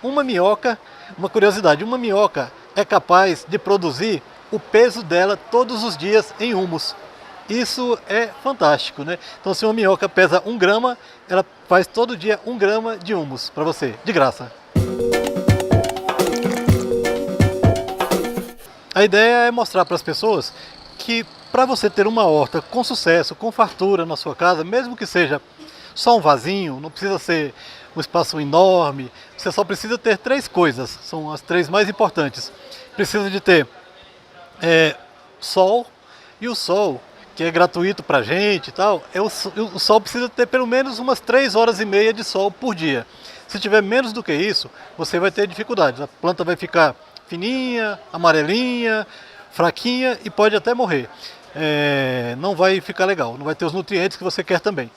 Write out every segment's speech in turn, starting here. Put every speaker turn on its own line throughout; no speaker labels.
Uma minhoca, uma curiosidade, uma minhoca é capaz de produzir o peso dela todos os dias em humus. Isso é fantástico, né? Então, se uma minhoca pesa 1 grama, ela faz todo dia 1 grama de humus para você, de graça. A ideia é mostrar para as pessoas que para você ter uma horta com sucesso, com fartura na sua casa, mesmo que seja só um vasinho, não precisa ser um espaço enorme, você só precisa ter 3 coisas, são as 3 mais importantes. Precisa de ter sol, e o sol, que é gratuito para a gente e tal, o sol precisa ter pelo menos umas 3 horas e meia de sol por dia. Se tiver menos do que isso, você vai ter dificuldades. A planta vai ficar fininha, amarelinha, fraquinha e pode até morrer. Não vai ficar legal, não vai ter os nutrientes que você quer também.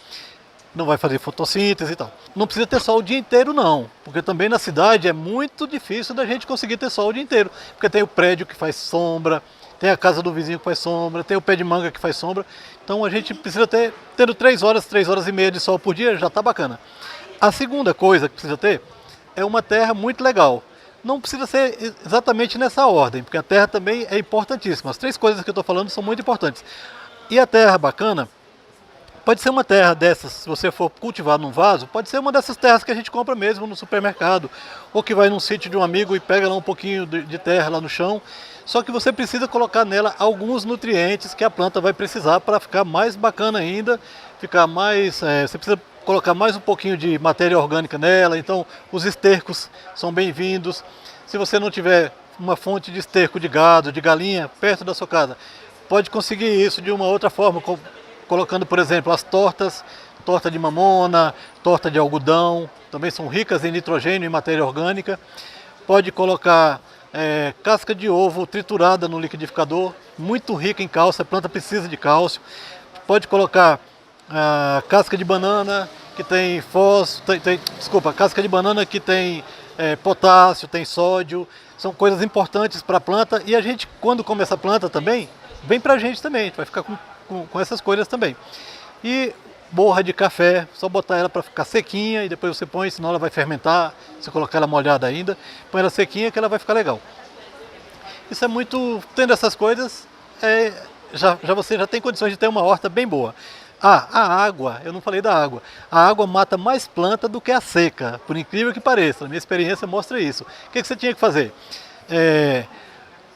Não vai fazer fotossíntese e tal. Não precisa ter sol o dia inteiro não, porque também na cidade é muito difícil da gente conseguir ter sol o dia inteiro, porque tem o prédio que faz sombra, tem a casa do vizinho que faz sombra, tem o pé de manga que faz sombra, então a gente precisa tendo 3 horas e meia de sol por dia, já está bacana. A segunda coisa que precisa ter é uma terra muito legal. Não precisa ser exatamente nessa ordem, porque a terra também é importantíssima. As 3 coisas que eu estou falando são muito importantes. E a terra bacana pode ser uma terra dessas, se você for cultivar num vaso, pode ser uma dessas terras que a gente compra mesmo no supermercado, ou que vai num sítio de um amigo e pega lá um pouquinho de terra lá no chão. Só que você precisa colocar nela alguns nutrientes que a planta vai precisar para ficar mais bacana ainda, ficar mais, você precisa colocar mais um pouquinho de matéria orgânica nela, então os estercos são bem-vindos. Se você não tiver uma fonte de esterco de gado, de galinha, perto da sua casa, pode conseguir isso de uma outra forma, colocando, por exemplo, as torta de mamona, torta de algodão, também são ricas em nitrogênio e matéria orgânica. Pode colocar casca de ovo triturada no liquidificador, muito rica em cálcio, a planta precisa de cálcio. Pode colocar casca de banana que tem casca de banana que tem potássio, tem sódio, são coisas importantes para a planta e a gente, quando come essa planta também, vem para a gente também, a gente vai ficar com essas coisas também. E borra de café, só botar ela para ficar sequinha e depois você põe, senão ela vai fermentar, se colocar ela molhada ainda, põe ela sequinha que ela vai ficar legal. Isso é muito, tendo essas coisas, você já tem condições de ter uma horta bem boa. A água, eu não falei da água. A água mata mais planta do que a seca, por incrível que pareça. A minha experiência mostra isso. O que você tinha que fazer?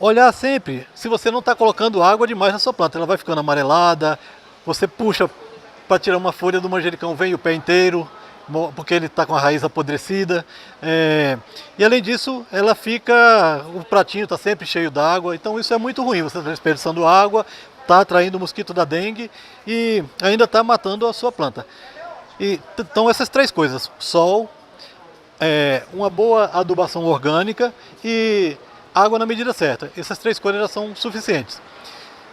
Olhar sempre se você não está colocando água demais na sua planta. Ela vai ficando amarelada, você puxa para tirar uma folha do manjericão, vem o pé inteiro, porque ele está com a raiz apodrecida. E além disso, o pratinho está sempre cheio d'água, então isso é muito ruim. Você está desperdiçando água, está atraindo o mosquito da dengue e ainda está matando a sua planta. Então essas 3 coisas, sol, uma boa adubação orgânica e água na medida certa. Essas 3 coisas já são suficientes.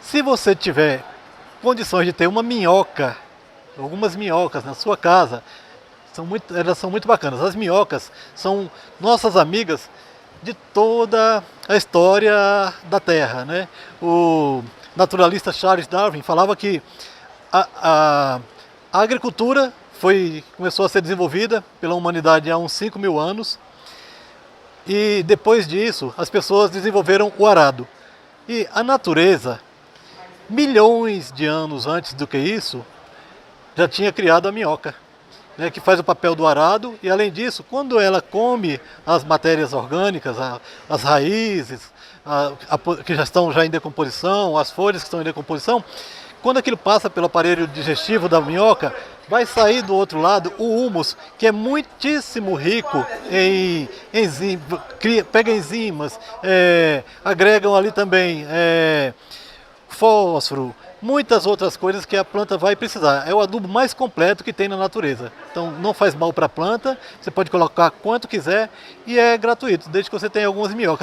Se você tiver condições de ter uma minhoca, algumas minhocas na sua casa, elas são muito bacanas. As minhocas são nossas amigas de toda a história da Terra, né? O naturalista Charles Darwin falava que a agricultura começou a ser desenvolvida pela humanidade há uns 5.000 anos e depois disso as pessoas desenvolveram o arado. E a natureza, milhões de anos antes do que isso, já tinha criado a minhoca, né, que faz o papel do arado e além disso, quando ela come as matérias orgânicas, as raízes, que já estão em decomposição, as folhas que estão em decomposição, quando aquilo passa pelo aparelho digestivo da minhoca, vai sair do outro lado o humus, que é muitíssimo rico em enzimas, pega enzimas, agregam ali também fósforo, muitas outras coisas que a planta vai precisar. É o adubo mais completo que tem na natureza. Então não faz mal para a planta, você pode colocar quanto quiser e é gratuito, desde que você tenha algumas minhocas.